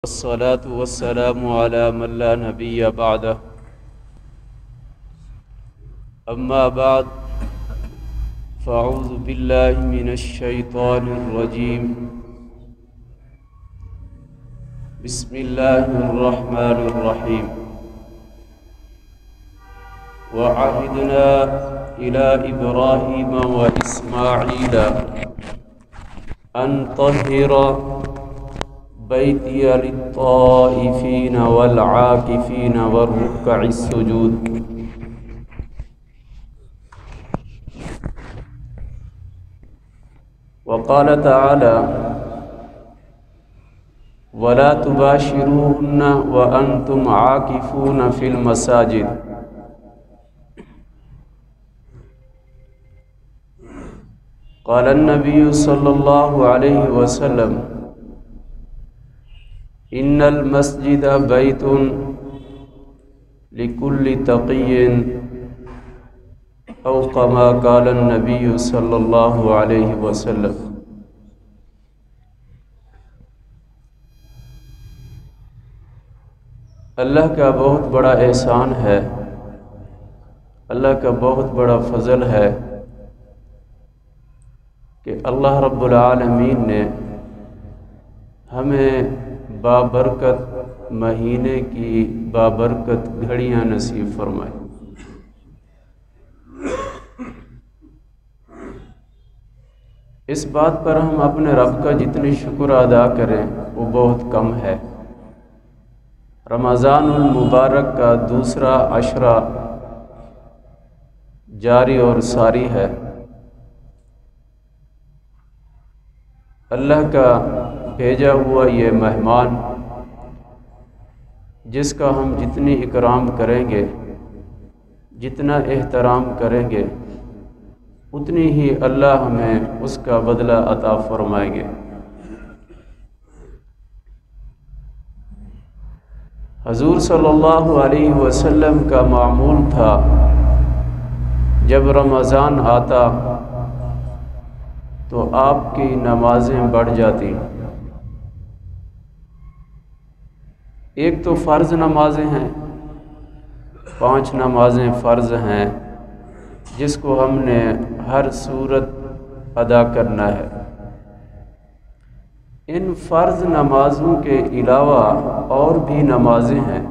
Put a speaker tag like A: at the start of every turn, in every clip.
A: والصلاة والسلام على من لا نبي بعده أما بعد فأعوذ بالله من الشيطان الرجيم بسم الله الرحمن الرحيم وعهدنا إلى إبراهيم وإسماعيل أن طهر بيتي للطائفين والعاكفين والركع السجود. وقال تعالى ولا تباشروهن وأنتم عاكفون في المساجد. قال النبي صلى الله عليه وسلم إن المسجد بيت لكل تقي أو كما قال النبي صلى الله عليه وسلم. اللہ کا بہت بڑا احسان ہے، اللہ کا بہت بڑا فضل ہے کہ اللہ رب العالمین نے ہمیں بابرکت مہینے کی بابرکت گھڑیاں نصیب فرمائی۔ اس بات پر ہم اپنے رب کا جتنی شکر ادا کریں وہ بہت کم ہے۔ رمضان المبارک کا دوسرا عشرہ جاری اور ساری ہے۔ اللہ کا بھیجا ہوا یہ مہمان جس کا ہم جتنی اکرام کریں گے، جتنا احترام کریں گے، اتنی ہی اللہ ہمیں اس کا بدلہ عطا فرمائیں گے۔ حضور صلی اللہ علیہ وسلم کا معمول تھا جب رمضان آتا تو آپ کی نمازیں بڑھ جاتی۔ ایک تو فرض نمازیں ہیں، 5 نمازیں فرض ہیں جس کو ہم نے ہر صورت ادا کرنا ہے۔ ان فرض نمازوں کے علاوہ اور بھی نمازیں ہیں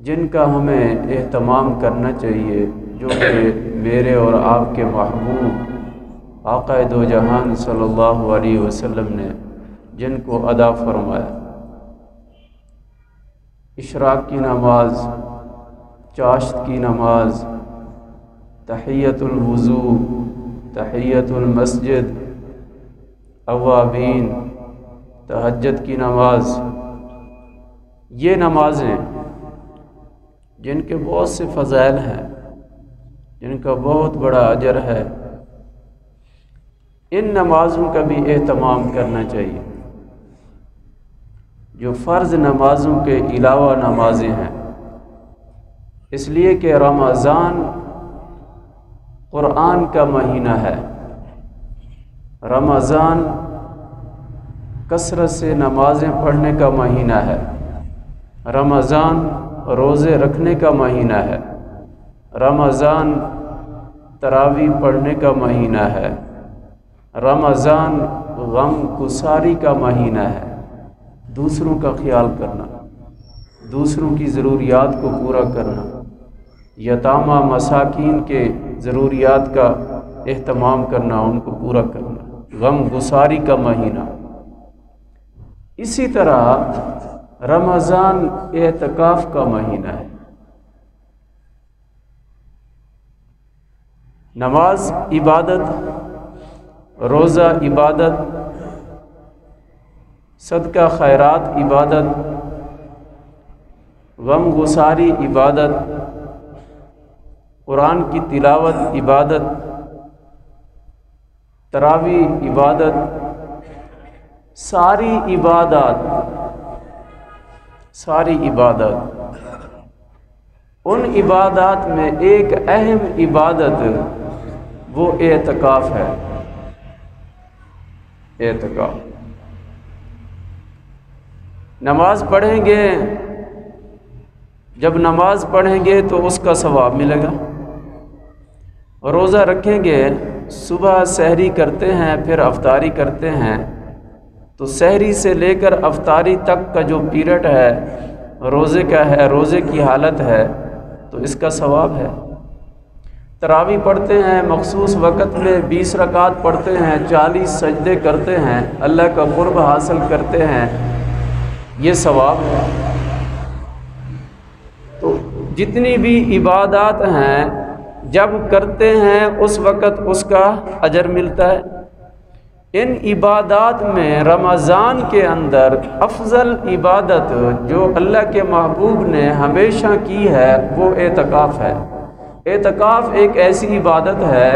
A: جن کا ہمیں اہتمام کرنا چاہیے، جو کہ میرے اور آپ کے محبوب آقا دو جہان صلی اللہ علیہ وسلم نے جن کو ادا فرمایا۔ اشراق کی نماز، چاشت کی نماز، تحیۃ الوضو، تحیۃ المسجد، اوابین، تہجد کی نماز، یہ نمازیں جن کے بہت سے فضائل ہیں، جن کا بہت بڑا اجر ہے، ان نمازوں کا بھی اہتمام کرنا چاہیے۔ جو فرض نمازوں کے علاوہ نمازیں ہیں، اس لیے کہ رمضان قرآن کا مہینہ ہے۔ رمضان کثرت سے نمازیں پڑھنے کا مہینہ ہے۔ رمضان روزے رکھنے کا مہینہ ہے۔ رمضان تراویح پڑھنے کا مہینہ ہے۔ رمضان غم گساری کا مہینہ ہے۔ دوسروں کا خیال کرنا، دوسروں کی ضروریات کو پورا کرنا، یتامى مساکین کے ضروریات کا اہتمام کرنا، ان کو پورا کرنا، غم گساری کا مہینہ۔ اسی طرح رمضان اعتکاف کا مہینہ ہے۔ نماز عبادت، روزہ عبادت، صدقہ خیرات عبادت، غم گساری عبادت، قرآن کی تلاوت عبادت، تراویح عبادت، ساری عبادات، ان عبادات میں ایک اہم عبادت وہ اعتکاف ہے۔ اعتکاف نماز پڑھیں گے، جب نماز پڑھیں گے تو اس کا ثواب ملے گا، روزہ رکھیں گے، صبح سحری کرتے ہیں پھر افطاری کرتے ہیں، تو سحری سے لے کر افطاری تک کا جو پیریڈ ہے روزے کا ہے، روزے کی حالت ہے، تو اس کا ثواب ہے۔ تراویح پڑھتے ہیں مخصوص وقت میں، 20 رکعات پڑھتے ہیں، 40 سجدے کرتے ہیں، اللہ کا قرب حاصل کرتے ہیں، یہ ثواب ہے۔ تو جتنی بھی عبادات ہیں جب کرتے ہیں اس وقت اس کا اجر ملتا ہے۔ ان عبادات میں رمضان کے اندر افضل عبادت جو اللہ کے محبوب نے ہمیشہ کی ہے وہ اعتکاف ہے۔ اعتکاف ایک ایسی عبادت ہے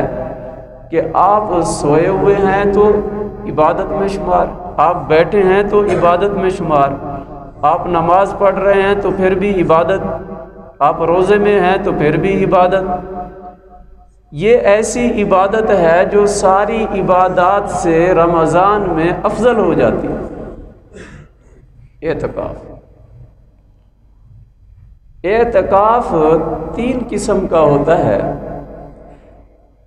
A: کہ آپ سوئے ہوئے ہیں تو عبادت میں شمار، آپ بیٹھے ہیں تو عبادت میں شمار، آپ نماز پڑھ رہے ہیں تو پھر بھی عبادت، آپ روزے میں ہیں تو پھر بھی عبادت۔ یہ ایسی عبادت ہے جو ساری عبادات سے رمضان میں افضل ہو جاتی ہے۔ اعتکاف 3 قسم کا ہوتا ہے۔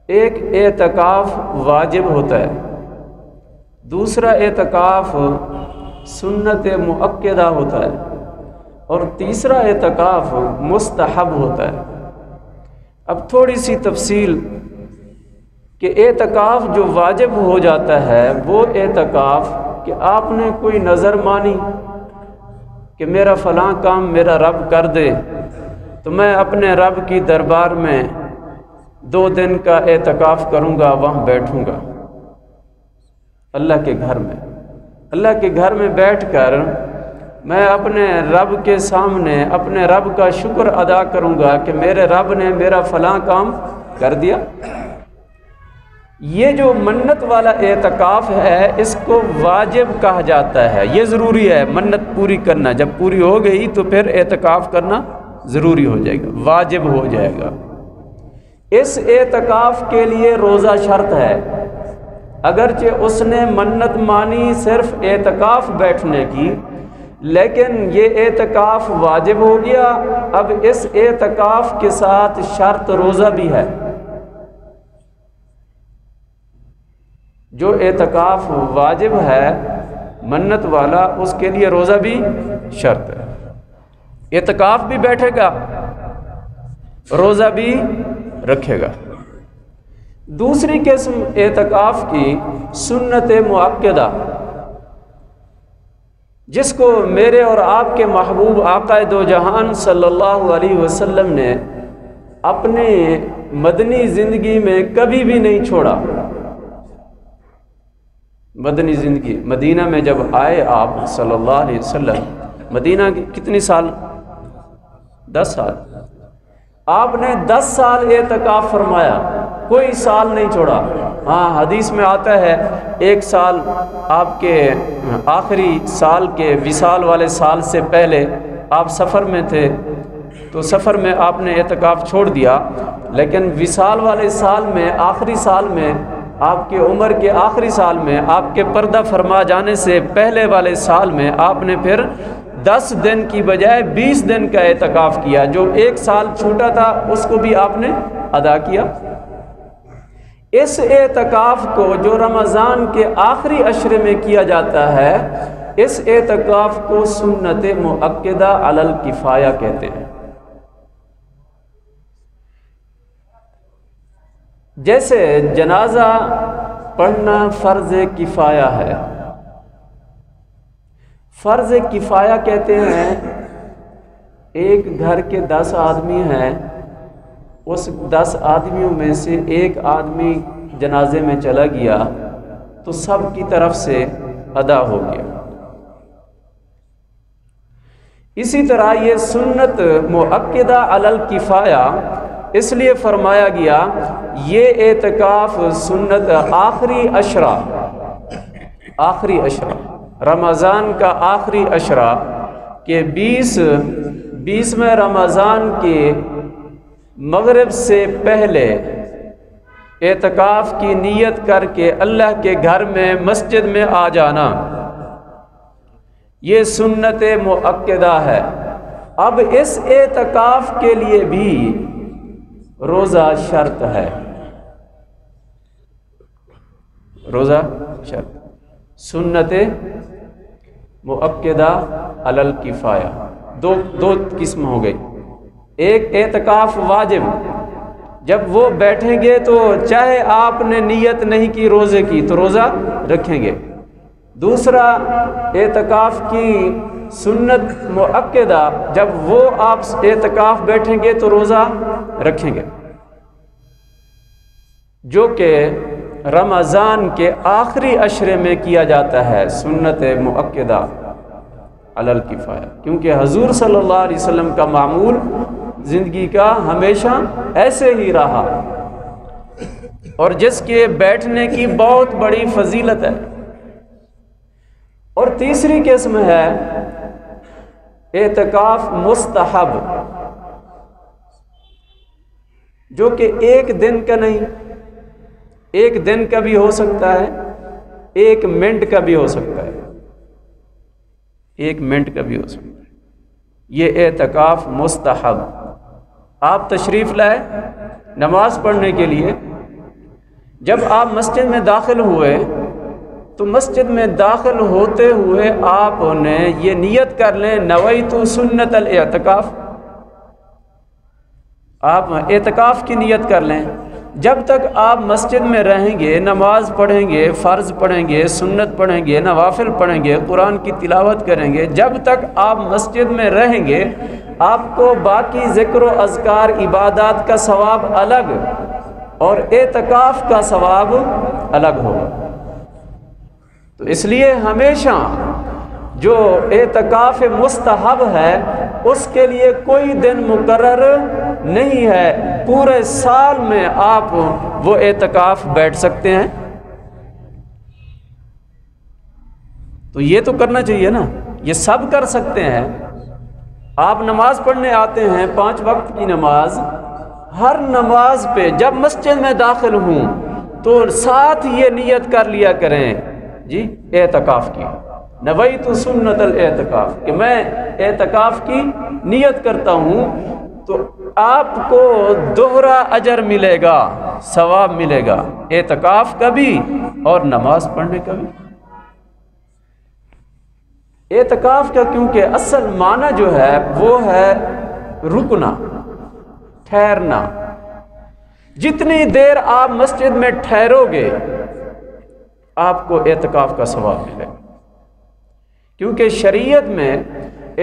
A: ایک اعتکاف واجب ہوتا ہے، دوسرا اعتکاف سنت مؤکدہ ہوتا ہے، اور تیسرا اعتکاف مستحب ہوتا ہے۔ اب تھوڑی سی تفصیل کہ اعتکاف جو واجب ہو جاتا ہے وہ اعتکاف کہ آپ نے کوئی نظر مانی کہ میرا فلاں کام میرا رب کر دے تو میں اپنے رب کی دربار میں 2 دن کا اعتکاف کروں گا، وہاں بیٹھوں گا اللہ کے گھر میں۔ اللہ کے گھر میں بیٹھ کر میں اپنے رب کے سامنے اپنے رب کا شکر ادا کروں گا کہ میرے رب نے میرا فلاں کام کر دیا۔ یہ جو منت والا اعتکاف ہے اس کو واجب کہا جاتا ہے، یہ ضروری ہے منت پوری کرنا، جب پوری ہو گئی تو پھر اعتکاف کرنا ضروری ہو جائے گا، واجب ہو جائے گا۔ اس اعتکاف کے لیے روزہ شرط ہے، اگرچہ اس نے منت مانی صرف اعتکاف بیٹھنے کی، لیکن یہ اعتکاف واجب ہو گیا۔ اب اس اعتکاف کے ساتھ شرط روزہ بھی ہے۔ جو اعتکاف واجب ہے منت والا اس کے لیے روزہ بھی شرط ہے، اعتکاف بھی بیٹھے گا، روزہ بھی رکھے گا۔ دوسری قسم اعتکاف کی سنت مؤکدہ، جس کو میرے اور آپ کے محبوب آقا دو جہان صلی اللہ علیہ وسلم نے اپنی مدنی زندگی میں کبھی بھی نہیں چھوڑا۔ مدنی زندگی مدینہ میں جب آئے آپ صلی اللہ علیہ وسلم، مدینہ کی کتنی سال؟ 10 سال۔ آپ نے 10 سال اعتکاف فرمایا، کوئی سال نہیں چھوڑا۔ ہاں حدیث میں آتا ہے 1 سال آپ کے آخری سال کے وصال والے سال سے پہلے آپ سفر میں تھے تو سفر میں آپ نے اعتکاف چھوڑ دیا، لیکن وصال والے سال میں آخری سال میں آپ کے عمر کے آخری سال میں آپ کے پردہ فرما جانے سے پہلے والے سال میں آپ نے پھر 10 دن کی بجائے 20 دن کا اعتکاف کیا، جو 1 سال چھوٹا تھا اس کو بھی آپ نے ادا کیا۔ اس اعتکاف کو جو رمضان کے آخری عشرے میں کیا جاتا ہے، اس اعتکاف کو سنت مؤکدہ علی الکفایہ کہتے ہیں۔ جیسے جنازہ پڑھنا فرض کفایہ ہے، فرض کفایہ کہتے ہیں ایک گھر کے 10 آدمی ہیں، اس 10 آدمیوں میں سے ایک آدمی جنازے میں چلا گیا تو سب کی طرف سے ادا ہو گیا۔ اسی طرح یہ سنت مؤکدہ علی الکفایہ اس لیے فرمایا گیا، یہ اعتکاف سنت آخری عشرہ رمضان کا آخری عشرہ کہ 20ویں رمضان کے مغرب سے پہلے اعتکاف کی نیت کر کے اللہ کے گھر میں مسجد میں آ جانا، یہ سنت مؤکدہ ہے۔ اب اس اعتکاف کے لیے بھی روزہ شرط ہے، روزہ شرط۔ سنت مؤکدہ علی الکفایہ، دو قسم ہو گئی۔ ایک اعتکاف واجب، جب وہ بیٹھیں گے تو چاہے آپ نے نیت نہیں کی روزے کی تو روزہ رکھیں گے۔ دوسرا اعتکاف کی سنت مؤکدہ، جب وہ آپ اعتکاف بیٹھیں گے تو روزہ رکھیں گے، جو کہ رمضان کے آخری عشرے میں کیا جاتا ہے، سنت مؤکدہ علی الکفایہ، کیونکہ حضور صلی اللہ علیہ وسلم کا معمول زندگی کا ہمیشہ ایسے ہی رہا، اور جس کے بیٹھنے کی بہت بڑی فضیلت ہے۔ اور تیسری قسم ہے اعتکاف مستحب، جو کہ ایک دن کا نہیں، ایک دن کا بھی ہو سکتا ہے، ایک منٹ کا بھی ہو سکتا ہے، ایک منٹ کا بھی ہو سکتا ہے۔ یہ اعتکاف مستحب، آپ تشریف لائے نماز پڑھنے کے لیے، جب آپ مسجد میں داخل ہوئے تو مسجد میں داخل ہوتے ہوئے آپ نے یہ نیت کر لیں، نویت سنت الاعتکاف، آپ اعتکاف کی نیت کر لیں۔ جب تک آپ مسجد میں رہیں گے، نماز پڑھیں گے، فرض پڑھیں گے، سنت پڑھیں گے، نوافل پڑھیں گے، قرآن کی تلاوت کریں گے، جب تک آپ مسجد میں رہیں گے آپ کو باقی ذکر و اذکار عبادات کا ثواب الگ اور اعتکاف کا ثواب الگ ہوگا۔ تو اس لیے ہمیشہ جو اعتکاف مستحب ہے اس کے لیے کوئی دن مقرر نہیں ہے، پورے سال میں آپ وہ اعتکاف بیٹھ سکتے ہیں۔ تو یہ تو کرنا چاہیے نا، یہ سب کر سکتے ہیں۔ آپ نماز پڑھنے آتے ہیں، 5 وقت کی نماز، ہر نماز پہ جب مسجد میں داخل ہوں تو ساتھ یہ نیت کر لیا کریں جی اعتکاف کی، نویت سنت الاعتکاف، کہ میں اعتکاف کی نیت کرتا ہوں، تو آپ کو دوہرا اجر ملے گا، ثواب ملے گا، اعتکاف کا بھی اور نماز پڑھنے کا بھی۔ اعتکاف کا کیونکہ اصل معنی جو ہے وہ ہے رکنا، ٹھہرنا۔ جتنی دیر آپ مسجد میں ٹھہرو گے آپ کو اعتکاف کا ثواب ملے گا، کیونکہ شریعت میں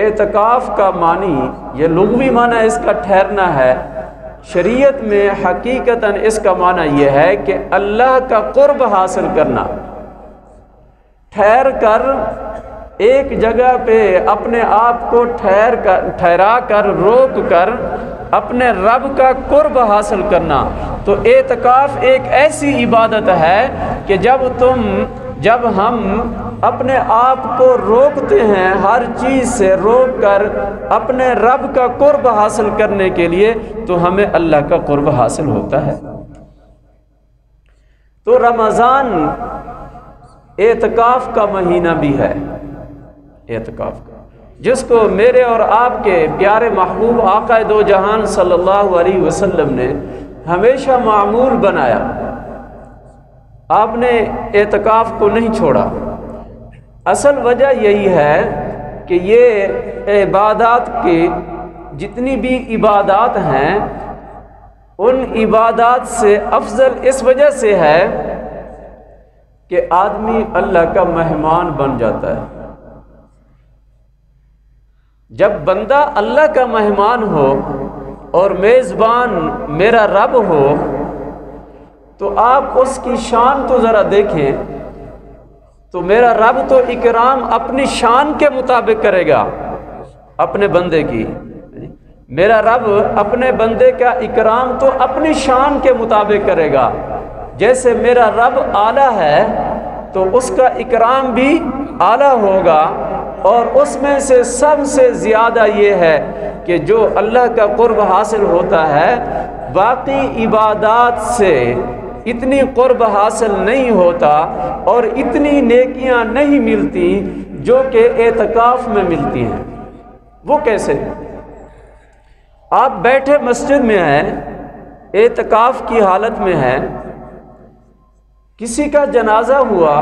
A: اعتکاف کا معنی، یہ لغوی معنی اس کا ٹھہرنا ہے، شریعت میں حقیقتاً اس کا معنی یہ ہے کہ اللہ کا قرب حاصل کرنا، ٹھہر کر ایک جگہ پہ اپنے آپ کو ٹھہرا کر روک کر اپنے رب کا قرب حاصل کرنا۔ تو اعتکاف ایک ایسی عبادت ہے کہ جب ہم اپنے آپ کو روکتے ہیں ہر چیز سے، روک کر اپنے رب کا قرب حاصل کرنے کے لیے، تو ہمیں اللہ کا قرب حاصل ہوتا ہے۔ تو رمضان اعتکاف کا مہینہ بھی ہے، اعتکاف کا، جس کو میرے اور آپ کے پیارے محبوب آقا دو جہان صلی اللہ علیہ وسلم نے ہمیشہ معمول بنایا۔ آپ نے اعتکاف کو نہیں چھوڑا۔ اصل وجہ یہی ہے کہ یہ عبادات کی جتنی بھی عبادات ہیں ان عبادات سے افضل اس وجہ سے ہے کہ آدمی اللہ کا مہمان بن جاتا ہے۔ جب بندہ اللہ کا مہمان ہو اور میزبان میرا رب ہو تو آپ اس کی شان تو ذرا دیکھیں، تو میرا رب تو اکرام اپنی شان کے مطابق کرے گا اپنے بندے کی، میرا رب اپنے بندے کا اکرام تو اپنی شان کے مطابق کرے گا۔ جیسے میرا رب اعلیٰ ہے تو اس کا اکرام بھی اعلیٰ ہوگا، اور اس میں سے سب سے زیادہ یہ ہے کہ جو اللہ کا قرب حاصل ہوتا ہے باقی عبادات سے اتنی قرب حاصل نہیں ہوتا اور اتنی نیکیاں نہیں ملتی جو کہ اعتکاف میں ملتی ہیں۔ وہ کیسے؟ آپ بیٹھے مسجد میں ہیں، اعتکاف کی حالت میں ہیں، کسی کا جنازہ ہوا،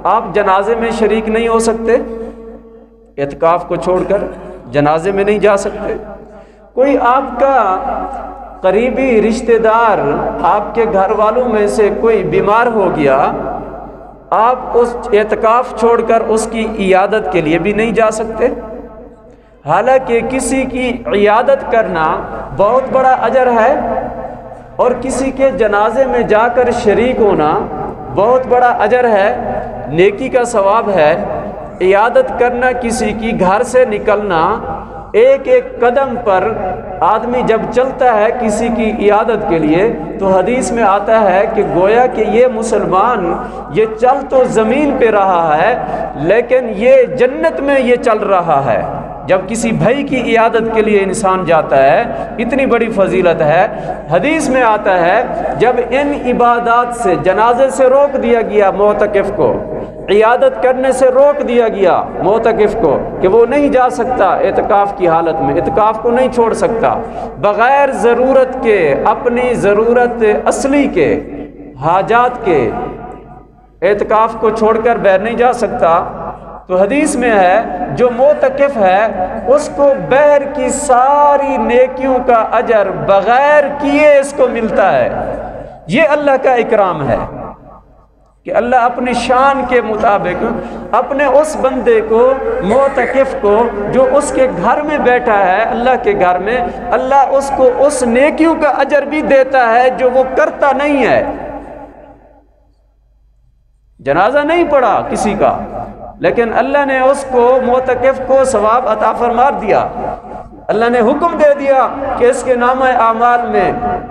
A: آپ جنازے میں شریک نہیں ہو سکتے، اعتکاف کو چھوڑ کر جنازے میں نہیں جا سکتے۔ کوئی آپ کا قریبی رشتہ دار، آپ کے گھر والوں میں سے کوئی بیمار ہو گیا، آپ اس اعتکاف چھوڑ کر اس کی عیادت کے لیے بھی نہیں جا سکتے۔ حالانکہ کسی کی عیادت کرنا بہت بڑا اجر ہے، اور کسی کے جنازے میں جا کر شریک ہونا بہت بڑا اجر ہے، نیکی کا ثواب ہے۔ عیادت کرنا، کسی کی گھر سے نکلنا، ایک ایک قدم پر آدمی جب چلتا ہے کسی کی عیادت کے لیے، تو حدیث میں آتا ہے کہ گویا کہ یہ مسلمان یہ چل تو زمین پہ رہا ہے، لیکن یہ جنت میں یہ چل رہا ہے۔ جب کسی بھائی کی عیادت کے لیے انسان جاتا ہے، اتنی بڑی فضیلت ہے۔ حدیث میں آتا ہے جب ان عبادات سے، جنازے سے روک دیا گیا معتکف کو، عیادت کرنے سے روک دیا گیا معتکف کو کہ وہ نہیں جا سکتا اعتکاف کی حالت میں، اعتکاف کو نہیں چھوڑ سکتا، بغیر ضرورت کے، اپنی ضرورت اصلی کے، حاجات کے، اعتکاف کو چھوڑ کر باہر نہیں جا سکتا، تو حدیث میں ہے جو معتکف ہے اس کو بہر کی ساری نیکیوں کا اجر بغیر کیے اس کو ملتا ہے۔ یہ اللہ کا اکرام ہے کہ اللہ اپنی شان کے مطابق اپنے اس بندے کو، معتکف کو، جو اس کے گھر میں بیٹھا ہے، اللہ کے گھر میں، اللہ اس کو اس نیکیوں کا اجر بھی دیتا ہے جو وہ کرتا نہیں ہے۔ جنازہ نہیں پڑا کسی کا، لیکن اللہ نے اس کو، معتکف کو، ثواب عطا فرما دیا۔ اللہ نے حکم دے دیا کہ اس کے نامہ اعمال میں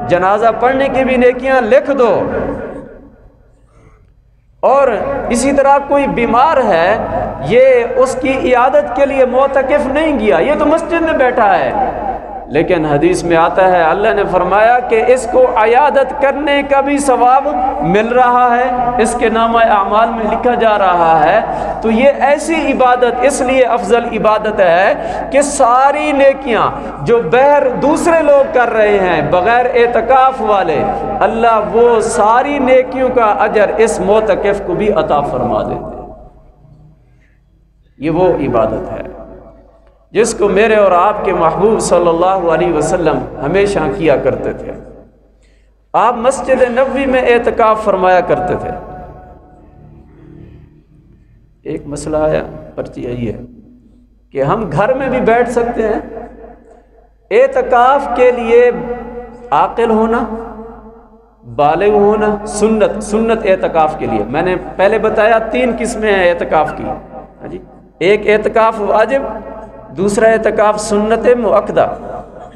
A: جنازہ پڑھنے کی بھی نیکیاں لکھ دو۔ اور اسی طرح کوئی بیمار ہے، یہ اس کی عیادت کے لیے معتکف نہیں گیا، یہ تو مسجد میں بیٹھا ہے، لیکن حدیث میں آتا ہے اللہ نے فرمایا کہ اس کو عیادت کرنے کا بھی ثواب مل رہا ہے، اس کے نامہ اعمال میں لکھا جا رہا ہے۔ تو یہ ایسی عبادت اس لیے افضل عبادت ہے کہ ساری نیکیاں جو بغیر دوسرے لوگ کر رہے ہیں، بغیر اعتکاف والے، اللہ وہ ساری نیکیوں کا اجر اس معتکف کو بھی عطا فرما دیتے ہیں۔ یہ وہ عبادت ہے جس کو میرے اور آپ کے محبوب صلی اللہ علیہ وسلم ہمیشہ کیا کرتے تھے۔ آپ مسجد نبوی میں اعتکاف فرمایا کرتے تھے۔ ایک مسئلہ آیا، پرچی آئی ہے کہ ہم گھر میں بھی بیٹھ سکتے ہیں۔ اعتکاف کے لیے عاقل ہونا، بالغ ہونا سنت اعتکاف کے لیے، میں نے پہلے بتایا 3 قسمیں ہیں اعتکاف کی۔ ایک اعتکاف واجب، دوسرا اعتکاف سنت مؤکدہ،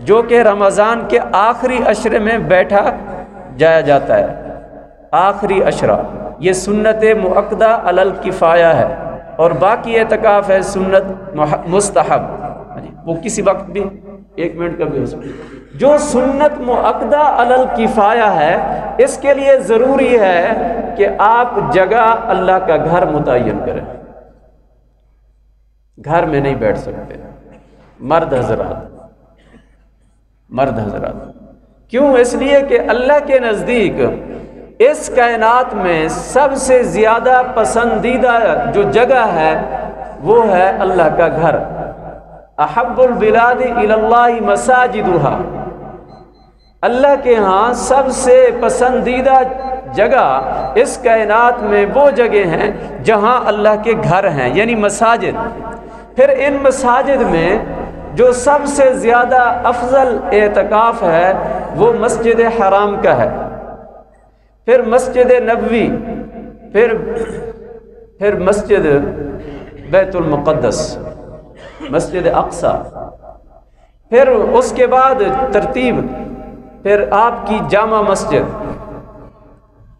A: جو کہ رمضان کے آخری عشرے میں بیٹھا جایا جاتا ہے۔ آخری عشرہ یہ سنت مؤکدہ علی الکفایہ ہے، اور باقی اعتکاف ہے سنت مستحب، وہ کسی وقت بھی 1 منٹ کا بھی ہو سکتا ہے۔ جو سنت مؤکدہ علی الکفایہ ہے، اس کے لیے ضروری ہے کہ آپ جگہ اللہ کا گھر متعین کریں، گھر میں نہیں بیٹھ سکتے مرد حضرات۔ کیوں؟ اس لیے کہ اللہ کے نزدیک اس کائنات میں سب سے زیادہ پسندیدہ جو جگہ ہے وہ ہے اللہ کا گھر۔ احب البلاد الی اللہ مساجدہا، اللہ کے ہاں سب سے پسندیدہ جگہ اس کائنات میں وہ جگہ ہیں جہاں اللہ کے گھر ہیں، یعنی مساجد۔ پھر ان مساجد میں جو سب سے زیادہ افضل اعتکاف ہے وہ مسجد حرام کا ہے، پھر مسجد نبوی، پھر مسجد بیت المقدس، مسجد اقصی، پھر اس کے بعد ترتیب، پھر آپ کی جامع مسجد،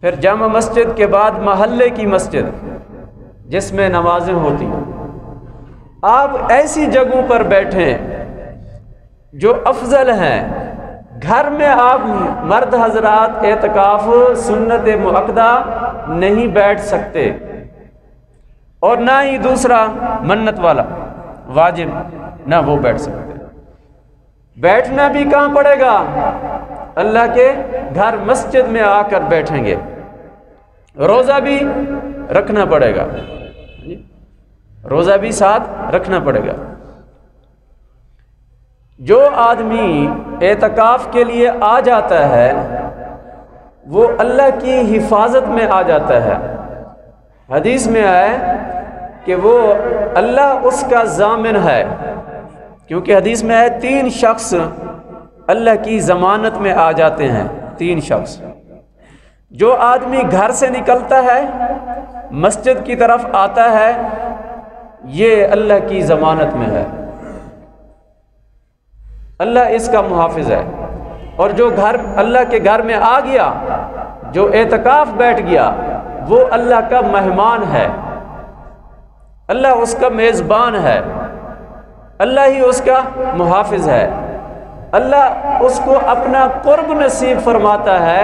A: پھر جامع مسجد کے بعد محلے کی مسجد جس میں نمازیں ہوتی ہیں۔ آپ ایسی جگہوں پر بیٹھیں جو افضل ہیں۔ گھر میں آپ مرد حضرات اعتکاف سنت مؤکدہ نہیں بیٹھ سکتے۔ اور نہ ہی دوسرا منت والا واجب نہ وہ بیٹھ سکتے۔ بیٹھنا بھی کہاں پڑے گا؟ اللہ کے گھر مسجد میں آ کر بیٹھیں گے۔ روزہ بھی رکھنا پڑے گا، روزہ بھی ساتھ رکھنا پڑے گا۔ جو آدمی اعتکاف کے لیے آ جاتا ہے وہ اللہ کی حفاظت میں آ جاتا ہے۔ حدیث میں آئے کہ وہ اللہ اس کا ضامن ہے، کیونکہ حدیث میں ہے 3 شخص اللہ کی ضمانت میں آ جاتے ہیں۔ 3 شخص، جو آدمی گھر سے نکلتا ہے مسجد کی طرف آتا ہے یہ اللہ کی ضمانت میں ہے، اللہ اس کا محافظ ہے۔ اور جو گھر اللہ کے گھر میں آ گیا، جو اعتکاف بیٹھ گیا، وہ اللہ کا مہمان ہے، اللہ اس کا میزبان ہے، اللہ ہی اس کا محافظ ہے۔ اللہ اس کو اپنا قرب نصیب فرماتا ہے،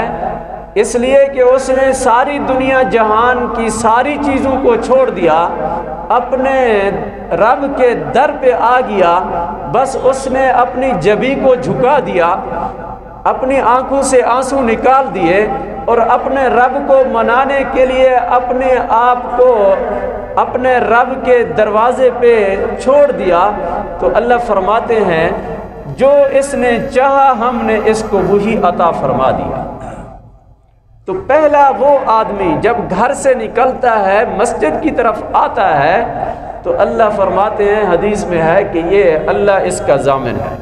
A: اس لیے کہ اس نے ساری دنیا جہان کی ساری چیزوں کو چھوڑ دیا، اپنے رب کے در پہ آ گیا، بس اس نے اپنی جبھی کو جھکا دیا، اپنی آنکھوں سے آنسو نکال دیے اور اپنے رب کو منانے کے لیے اپنے آپ کو اپنے رب کے دروازے پہ چھوڑ دیا۔ تو اللہ فرماتے ہیں جو اس نے چاہا ہم نے اس کو وہی عطا فرما دیا۔ تو پہلا وہ آدمی جب گھر سے نکلتا ہے مسجد کی طرف آتا ہے تو اللہ فرماتے ہیں، حدیث میں ہے کہ یہ اللہ اس کا ضامن ہے۔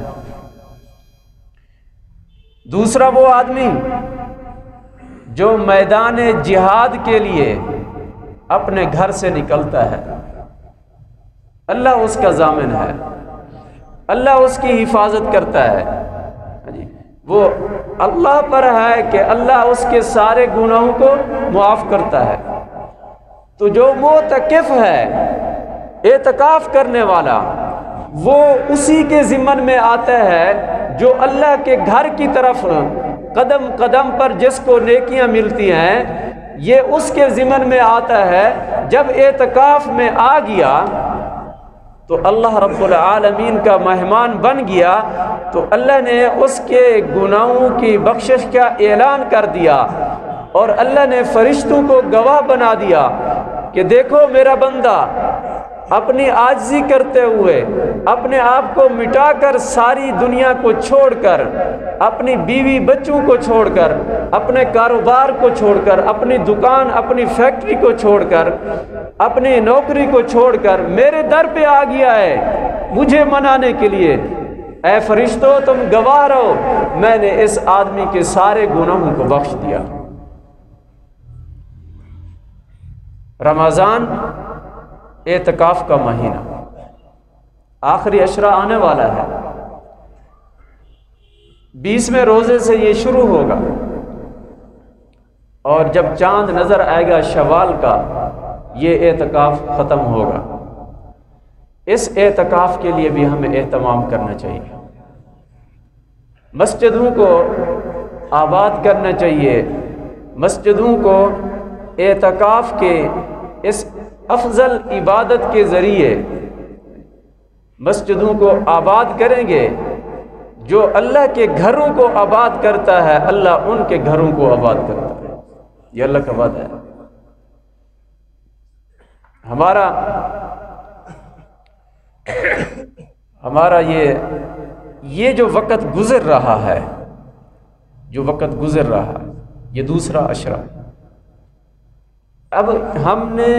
A: دوسرا وہ آدمی جو میدان جہاد کے لیے اپنے گھر سے نکلتا ہے، اللہ اس کا ضامن ہے، اللہ اس کی حفاظت کرتا ہے۔ وہ اللہ پر ہے کہ اللہ اس کے سارے گناہوں کو معاف کرتا ہے۔ تو جو معتکف ہے، اعتکاف کرنے والا، وہ اسی کے ضمن میں آتا ہے جو اللہ کے گھر کی طرف قدم قدم پر جس کو نیکیاں ملتی ہیں، یہ اس کے ضمن میں آتا ہے۔ جب اعتکاف میں آ گیا تو اللہ رب العالمین کا مہمان بن گیا، تو اللہ نے اس کے گناہوں کی بخشش کا اعلان کر دیا اور اللہ نے فرشتوں کو گواہ بنا دیا کہ دیکھو میرا بندہ اپنی عاجزی کرتے ہوئے، اپنے آپ کو مٹا کر، ساری دنیا کو چھوڑ کر، اپنی بیوی بچوں کو چھوڑ کر، اپنے کاروبار کو چھوڑ کر، اپنی دکان، اپنی فیکٹری کو چھوڑ کر، اپنی نوکری کو چھوڑ کر میرے در پہ آ گیا ہے مجھے منانے کے لیے۔ اے فرشتوں تم گواہ رہو، میں نے اس آدمی کے سارے گناہوں کو بخش دیا۔ رمضان اعتکاف کا مہینہ، آخری عشرہ آنے والا ہے، 20ویں روزے سے یہ شروع ہوگا، اور جب چاند نظر آئے گا شوال کا یہ اعتکاف ختم ہوگا۔ اس اعتکاف کے لیے بھی ہمیں اہتمام کرنا چاہیے، مسجدوں کو آباد کرنا چاہیے، مسجدوں کو اعتکاف کے اس افضل عبادت کے ذریعے مسجدوں کو آباد کریں گے۔ جو اللہ کے گھروں کو آباد کرتا ہے اللہ ان کے گھروں کو آباد کرتا ہے، یہ اللہ کا وعدہ ہے۔ ہمارا یہ جو وقت گزر رہا ہے، جو وقت گزر رہا ہے، یہ دوسرا عشرہ، اب ہم نے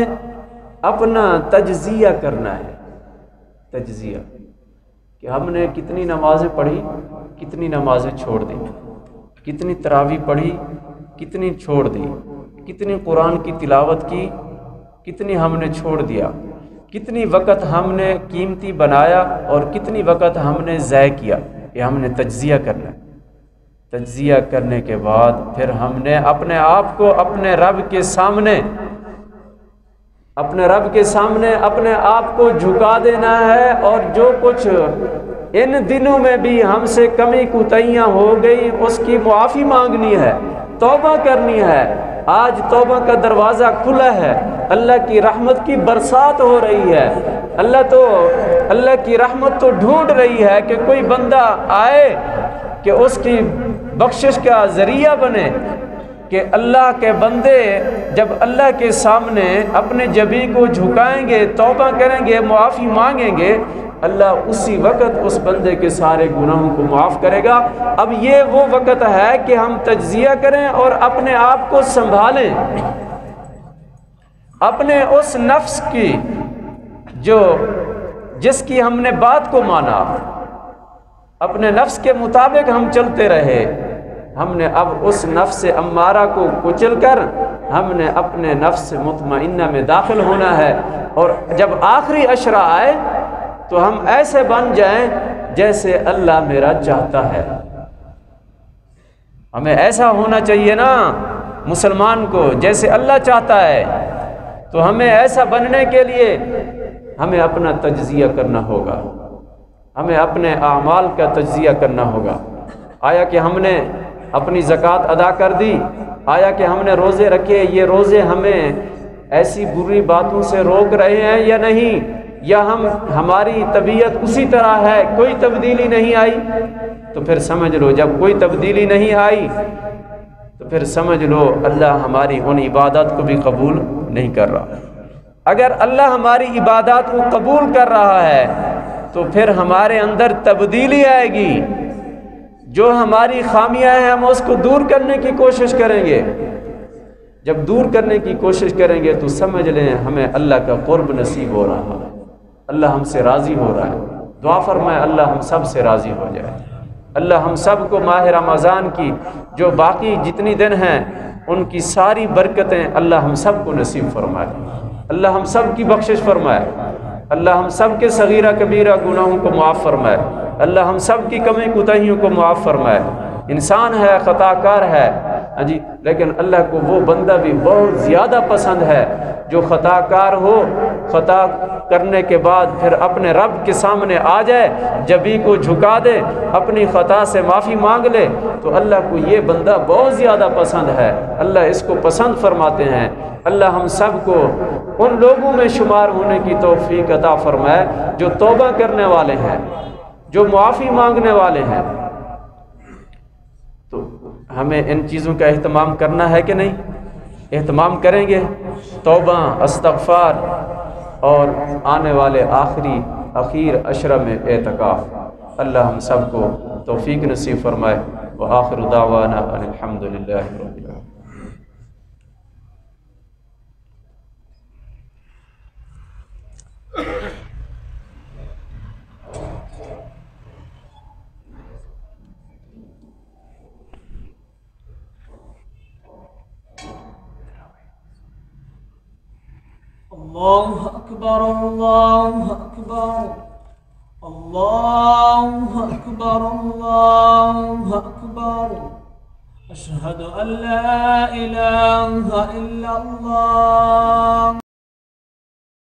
A: اپنا تجزیہ کرنا ہے، تجزیہ کہ ہم نے کتنی نمازیں پڑھی، کتنی نمازیں چھوڑ دی، کتنی تراویح پڑھی، کتنی چھوڑ دی، کتنی قرآن کی تلاوت کی، کتنی ہم نے چھوڑ دیا، کتنی وقت ہم نے قیمتی بنایا اور کتنی وقت ہم نے ضائع کیا، یہ ہم نے تجزیہ کرنا ہے۔ تجزیہ کرنے کے بعد پھر ہم نے اپنے آپ کو اپنے رب کے سامنے اپنے آپ کو جھکا دینا ہے، اور جو کچھ ان دنوں میں بھی ہم سے کمی کوتاہیاں ہو گئی اس کی معافی مانگنی ہے، توبہ کرنی ہے۔ آج توبہ کا دروازہ کھلا ہے، اللہ کی رحمت کی برسات ہو رہی ہے، اللہ کی رحمت تو ڈھونڈ رہی ہے کہ کوئی بندہ آئے کہ اس کی بخشش کا ذریعہ بنے، کہ اللہ کے بندے جب اللہ کے سامنے اپنے جبین کو جھکائیں گے، توبہ کریں گے، معافی مانگیں گے، اللہ اسی وقت اس بندے کے سارے گناہوں کو معاف کرے گا۔ اب یہ وہ وقت ہے کہ ہم تجزیہ کریں اور اپنے آپ کو سنبھالیں، اپنے اس نفس کی جس کی ہم نے بات کو مانا، اپنے نفس کے مطابق ہم چلتے رہے، ہم نے اب اس نفس امارہ کو کچل کر ہم نے اپنے نفس مطمئنہ میں داخل ہونا ہے، اور جب آخری عشرہ آئے تو ہم ایسے بن جائیں جیسے اللہ میرا چاہتا ہے۔ ہمیں ایسا ہونا چاہیے نا مسلمان کو، جیسے اللہ چاہتا ہے۔ تو ہمیں ایسا بننے کے لیے ہمیں اپنا تجزیہ کرنا ہوگا، ہمیں اپنے اعمال کا تجزیہ کرنا ہوگا۔ آیا کہ ہم نے اپنی زکوٰۃ ادا کر دی؟ آیا کہ ہم نے روزے رکھے؟ یہ روزے ہمیں ایسی بری باتوں سے روک رہے ہیں یا نہیں؟ یا ہماری طبیعت اسی طرح ہے، کوئی تبدیلی نہیں آئی؟ تو پھر سمجھ لو جب کوئی تبدیلی نہیں آئی تو پھر سمجھ لو اللہ ہماری ان عبادات کو بھی قبول نہیں کر رہا۔ اگر اللہ ہماری عبادات کو قبول کر رہا ہے تو پھر ہمارے اندر تبدیلی آئے گی، جو ہماری خامیاں ہیں ہم اس کو دور کرنے کی کوشش کریں گے۔ جب دور کرنے کی کوشش کریں گے تو سمجھ لیں ہمیں اللہ کا قرب نصیب ہو رہا ہے، اللہ ہم سے راضی ہو رہا ہے۔ دعا فرمائے اللہ ہم سب سے راضی ہو جائے، اللہ ہم سب کو ماہ رمضان کی جو باقی جتنی دن ہیں ان کی ساری برکتیں اللہ ہم سب کو نصیب فرمائے، اللہ ہم سب کی بخشش فرمائے، اللہ ہم سب کے صغیرہ کبیرہ گناہوں کو معاف فرمائے، اللہ ہم سب کی کمی کوتاہیوں کو معاف فرمائے۔ انسان ہے، خطا کار ہے، جی، لیکن اللہ کو وہ بندہ بھی بہت زیادہ پسند ہے جو خطا کار ہو، خطا کرنے کے بعد پھر اپنے رب کے سامنے آ جائے، جبیں کو جھکا دے، اپنی خطا سے معافی مانگ لے، تو اللہ کو یہ بندہ بہت زیادہ پسند ہے، اللہ اس کو پسند فرماتے ہیں۔ اللہ ہم سب کو ان لوگوں میں شمار ہونے کی توفیق عطا فرمائے جو توبہ کرنے والے ہیں، جو معافی مانگنے والے ہیں۔ تو ہمیں ان چیزوں کا اہتمام کرنا ہے کہ نہیں؟ اہتمام کریں گے، توبہ، استغفار، اور آنے والے اخیر عشرہ میں اعتکاف۔ اللہ ہم سب کو توفیق نصیب فرمائے۔ وآخر دعوانا ان الحمد للہ رب العالمین۔
B: اللہ اکبر، اللہ اکبر، اللہ اکبر، اللہ اکبر، اشہد ان لا الہ الا اللہ۔